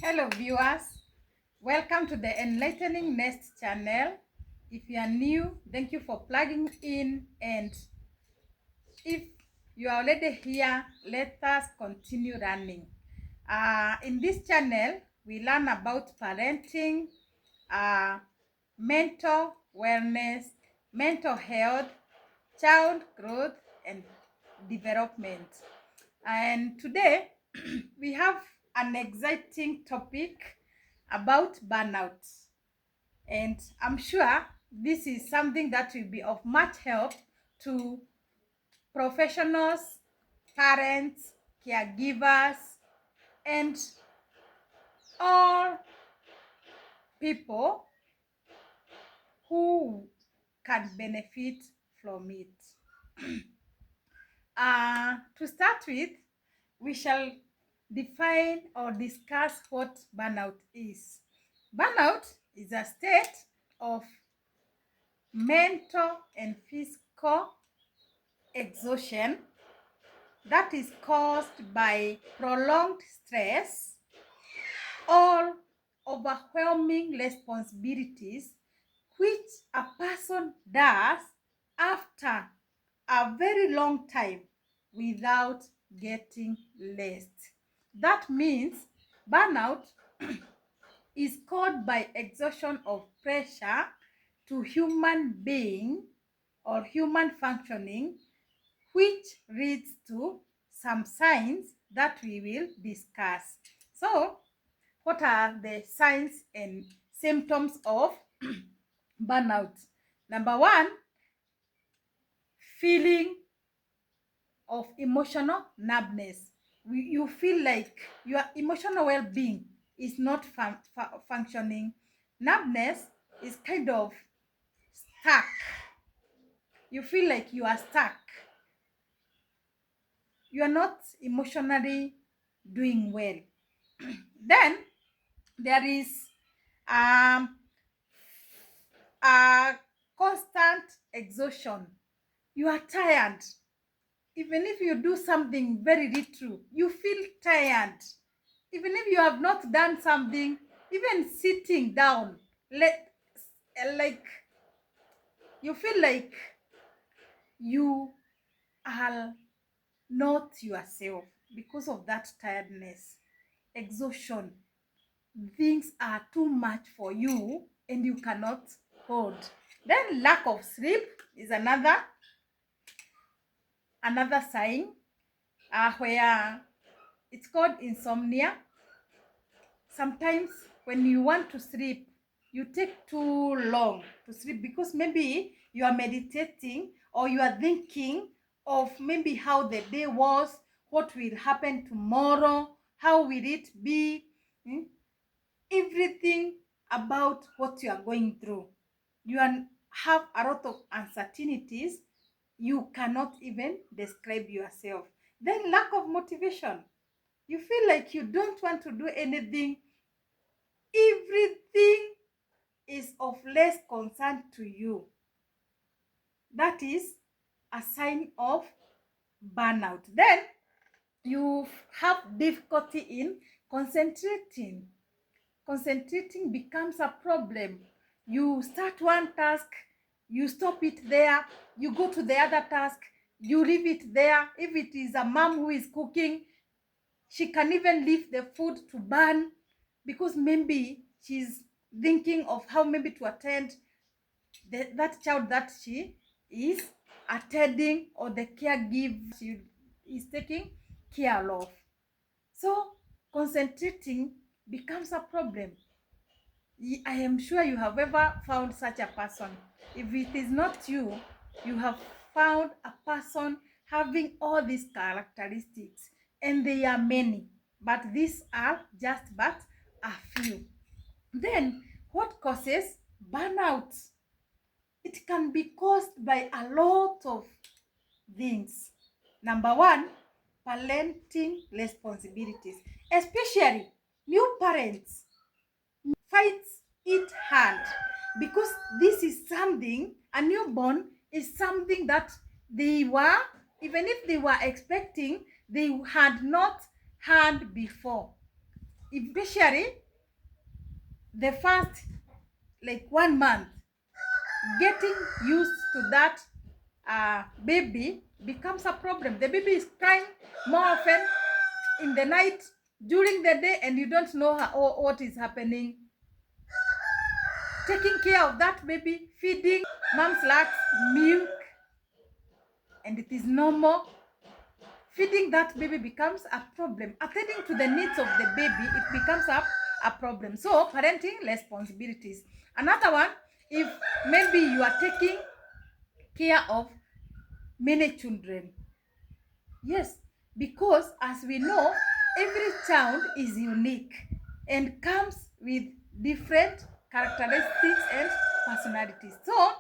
Hello viewers, welcome to the Enlightening Nest channel. If you are new, thank you for plugging in, and if you are already here, let us continue learning. In this channel, we learn about parenting, uh, mental wellness, mental health, child growth, and development. And today we have an exciting topic about burnout. And I'm sure this is something that will be of much help to professionals, parents, caregivers, and all people who can benefit from it. To start with, we shall define or discuss what burnout is. Burnout is a state of mental and physical exhaustion that is caused by prolonged stress or overwhelming responsibilities which a person does after a very long time without getting rest. That means burnout is caused by exhaustion of pressure to human being or human functioning, which leads to some signs that we will discuss. So, what are the signs and symptoms of burnout? Number one, feeling of emotional numbness. You feel like your emotional well-being is not functioning. Numbness is kind of stuck. You feel like you are stuck. You are not emotionally doing well. Then there is um, a constant exhaustion. You are tired. Even if you do something very little, you feel tired. Even if you have not done something, even sitting down, like you feel like you are not yourself because of that tiredness, exhaustion. Things are too much for you and you cannot hold. Then lack of sleep is another sign where it's called insomnia. Sometimes when you want to sleep, you take too long to sleep because maybe you are meditating or you are thinking of maybe how the day was, what will happen tomorrow, how will it be, everything about what you are going through. You have a lot of uncertainties. You cannot even describe yourself. Then lack of motivation. You feel like you don't want to do anything. Everything is of less concern to you. That is a sign of burnout. Then you have difficulty in concentrating. Concentrating becomes a problem. You start one task, you stop it there, you go to the other task, you leave it there. If it is a mom who is cooking, she can even leave the food to burn because maybe she's thinking of how maybe to attend that child that she is attending or the caregiver she is taking care of. So concentrating becomes a problem. I am sure you have ever found such a person. If it is not you, you have found a person having all these characteristics, and they are many, but these are just but a few. Then, what causes burnout? It can be caused by a lot of things. Number one, parenting responsibilities, especially new parents fights it hard because this is something, a newborn is something that they were, even if they were expecting, they had not had before. especially the first like 1 month, getting used to that baby becomes a problem. The baby is crying more often in the night, during the day, and you don't know what is happening. Taking care of that baby, feeding, mom's lacks milk, and it is normal. Feeding that baby becomes a problem. Attending to the needs of the baby, it becomes a problem. So, parenting responsibilities. Another one, if maybe you are taking care of many children. Yes, because as we know, every child is unique and comes with different characteristics and personalities. So,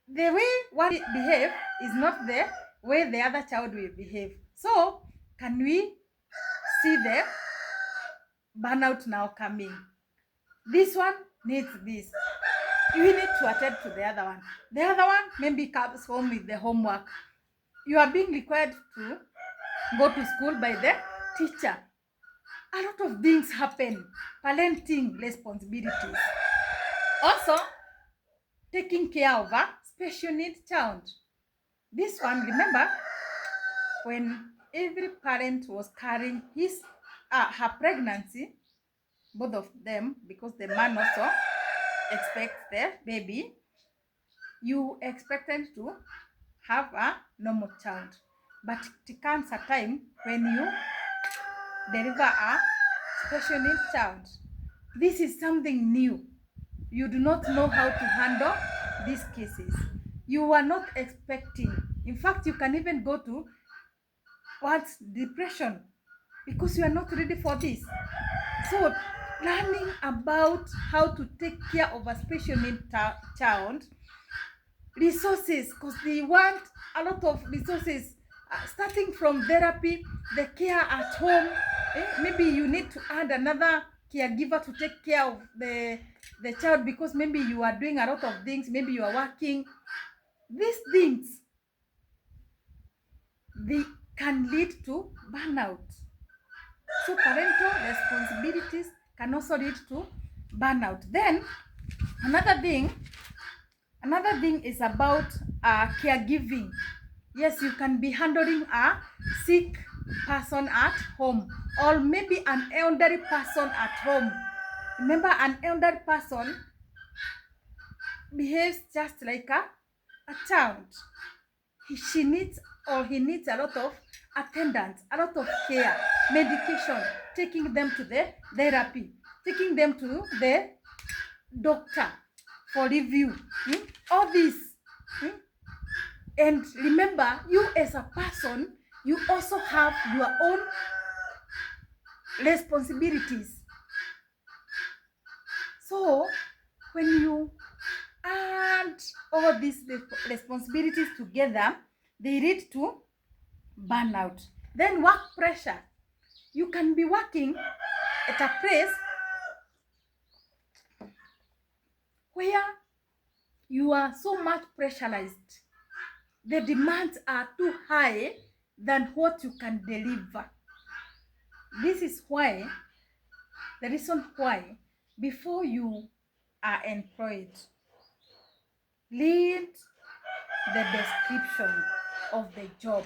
the way one behave is not the way the other child will behave. So, can we see the burnout now coming? This one needs this. You need to attend to the other one. The other one maybe comes home with the homework. You are being required to go to school by the teacher. A lot of things happen. Parenting responsibilities. Also, taking care of a special needs child. This one, remember, when every parent was carrying her pregnancy, both of them, because the man also expects the baby, you expected to have a normal child. But it comes a time when you deliver a special needs child. This is something new. You do not know how to handle these cases. You are not expecting. In fact, you can even go to what's depression because you are not ready for this. So, learning about how to take care of a special needs child, resources, because they want a lot of resources, starting from therapy, the care at home. Maybe you need to add another caregiver to take care of the child because maybe you are doing a lot of things, maybe you are working. These things, they can lead to burnout. So parental responsibilities can also lead to burnout. Then another thing is about caregiving. Yes, you can be handling a sick person at home, or maybe an elderly person at home. Remember, an elderly person behaves just like a child. She needs or he needs a lot of attendance, a lot of care, medication, taking them to the therapy, taking them to the doctor for review. All this. And remember, you as a person, you also have your own responsibilities. So, when you add all these responsibilities together, they lead to burnout. Then work pressure. You can be working at a place where you are so much pressurized. The demands are too high than what you can deliver. This is why, the reason why, before you are employed, read the description of the job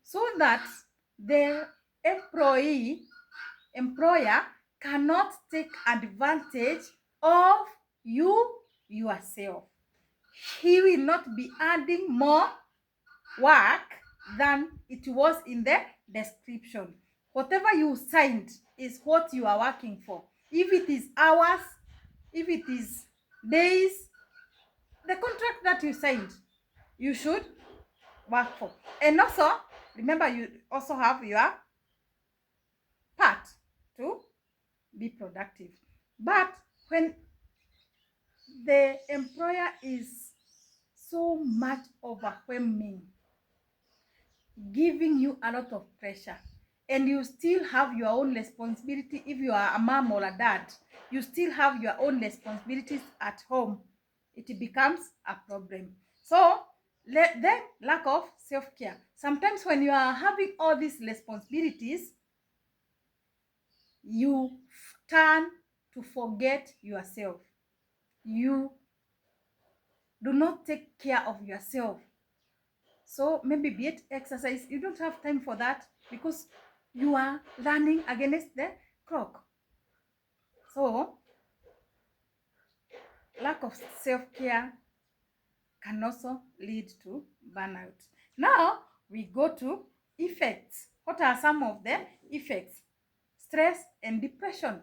so that the employer cannot take advantage of you yourself. He will not be adding more work than it was in the description. Whatever you signed is what you are working for. If it is hours, if it is days, the contract that you signed, you should work for. And also, remember, you also have your part to be productive. But when the employer is so much overwhelming, giving you a lot of pressure, and you still have your own responsibility, if you are a mom or a dad, you still have your own responsibilities at home, it becomes a problem. So the lack of self-care. Sometimes when you are having all these responsibilities, you turn to forget yourself. You do not take care of yourself. So maybe be it exercise, you don't have time for that because you are running against the clock. So lack of self-care can also lead to burnout. Now we go to effects. What are some of the effects? Stress and depression.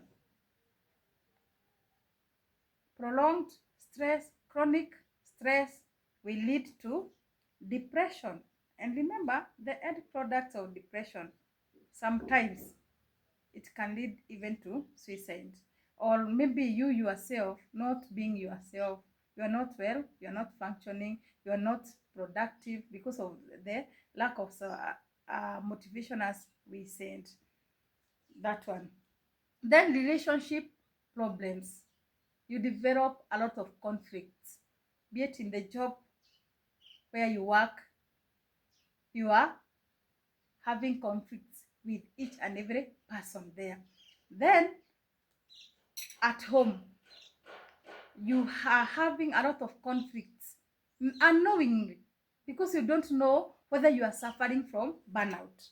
Prolonged stress, chronic stress will lead to depression. And remember, the end products of depression, sometimes it can lead even to suicide. Or maybe you yourself not being yourself. You are not well, you are not functioning, you are not productive because of the lack of motivation, as we said. That one. Then relationship problems. You develop a lot of conflicts, be it in the job where you work, you are having conflicts with each and every person there. Then at home, you are having a lot of conflicts unknowingly because you don't know whether you are suffering from burnout.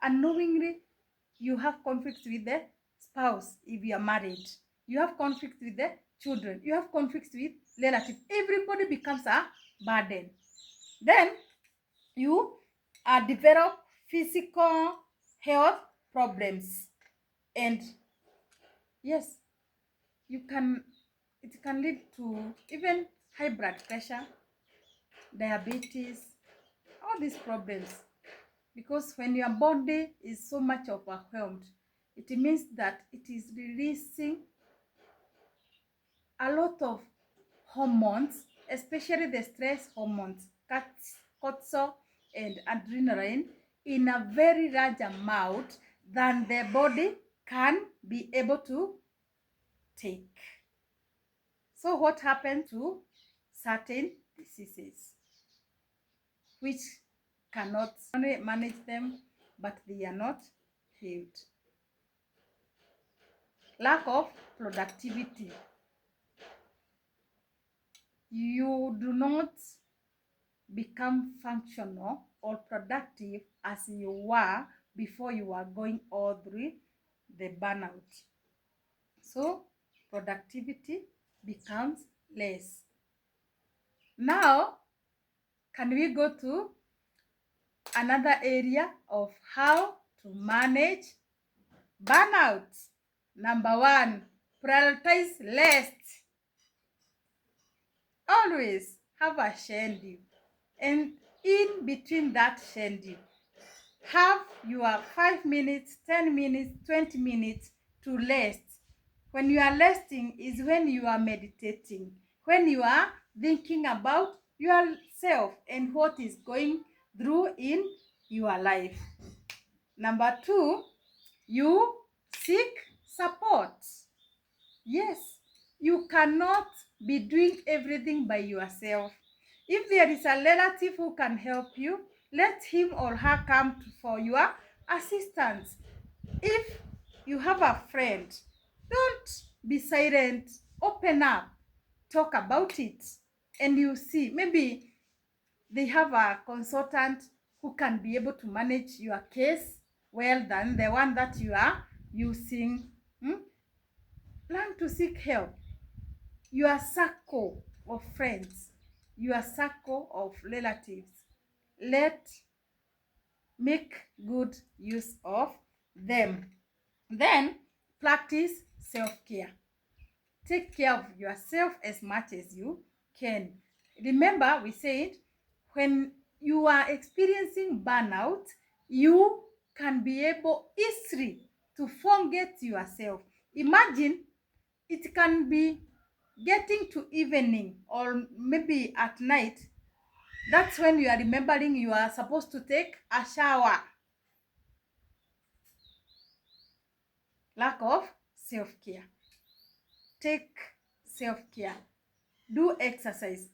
Unknowingly, you have conflicts with the spouse if you are married. You have conflicts with the children. You have conflicts with relatives. Everybody becomes a burden. Then you develop physical health problems. And yes, you can, it can lead to even high blood pressure, diabetes, all these problems. Because when your body is so much overwhelmed, it means that it is releasing a lot of hormones, especially the stress hormones, cortisol and adrenaline, in a very large amount than the body can be able to take. So what happened to certain diseases, which cannot only manage them, but they are not healed. Lack of productivity. You do not become functional or productive as you were before you were going all through the burnout. So productivity becomes less. Now, can we go to another area of how to manage burnout? Number one, prioritize rest. Always have a schedule, and in between that schedule, have your 5 minutes, 10 minutes, 20 minutes to rest. When you are resting is when you are meditating, when you are thinking about yourself and what is going through in your life. Number two, you seek support. Yes, you cannot be doing everything by yourself. If there is a relative who can help you, let him or her come for your assistance. If you have a friend, don't be silent. Open up. Talk about it. And you see, maybe they have a consultant who can be able to manage your case well than the one that you are using. Learn to seek help. Your circle of friends, your circle of relatives, make good use of them. Then practice self-care. Take care of yourself as much as you can. Remember, we said when you are experiencing burnout, you can be able easily to forget yourself. Imagine it can be getting to evening or maybe at night. That's when you are remembering you are supposed to take a shower. Lack of self-care. Take self-care. Do exercise.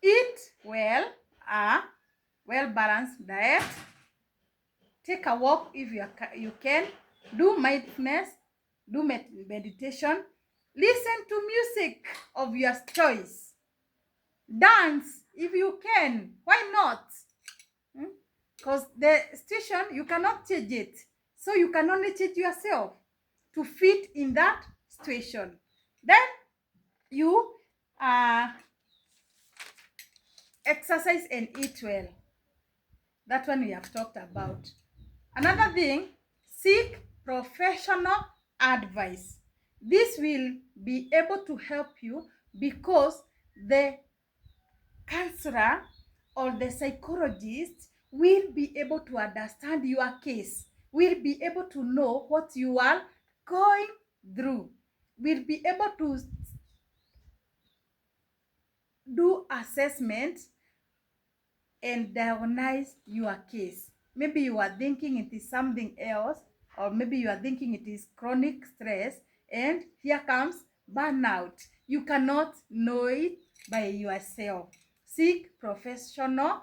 Eat well, a well-balanced diet. Take a walk if you can. Do mindfulness. do meditation, listen to music of your choice, dance if you can. Why not? Because the situation, you cannot change it. So you can only change yourself to fit in that situation. Then you exercise and eat well. That one we have talked about. Another thing, seek professional advice. This will be able to help you because the counselor or the psychologist will be able to understand your case, will be able to know what you are going through, will be able to do assessment and diagnose your case. Maybe you are thinking it is something else, or maybe you are thinking it is chronic stress, and here comes burnout. You cannot know it by yourself. Seek professional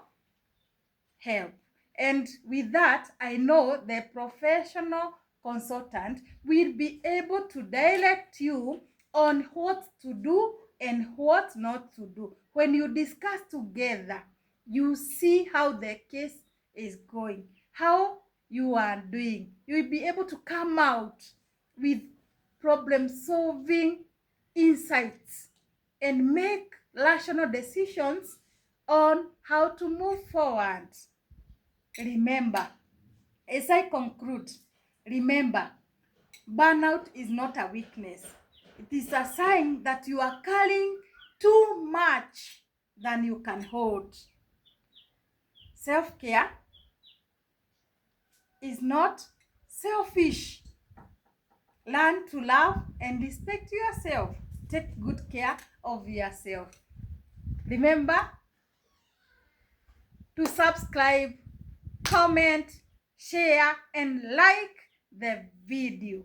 help. And with that, I know the professional consultant will be able to direct you on what to do and what not to do. When you discuss together, you see how the case is going, how you are doing. You will be able to come out with problem-solving insights and make rational decisions on how to move forward. Remember, as I conclude, remember, burnout is not a weakness. It is a sign that you are carrying too much than you can hold. Self-care is not selfish. Learn to love and respect yourself. Take good care of yourself. Remember to subscribe, comment, share, and like the video.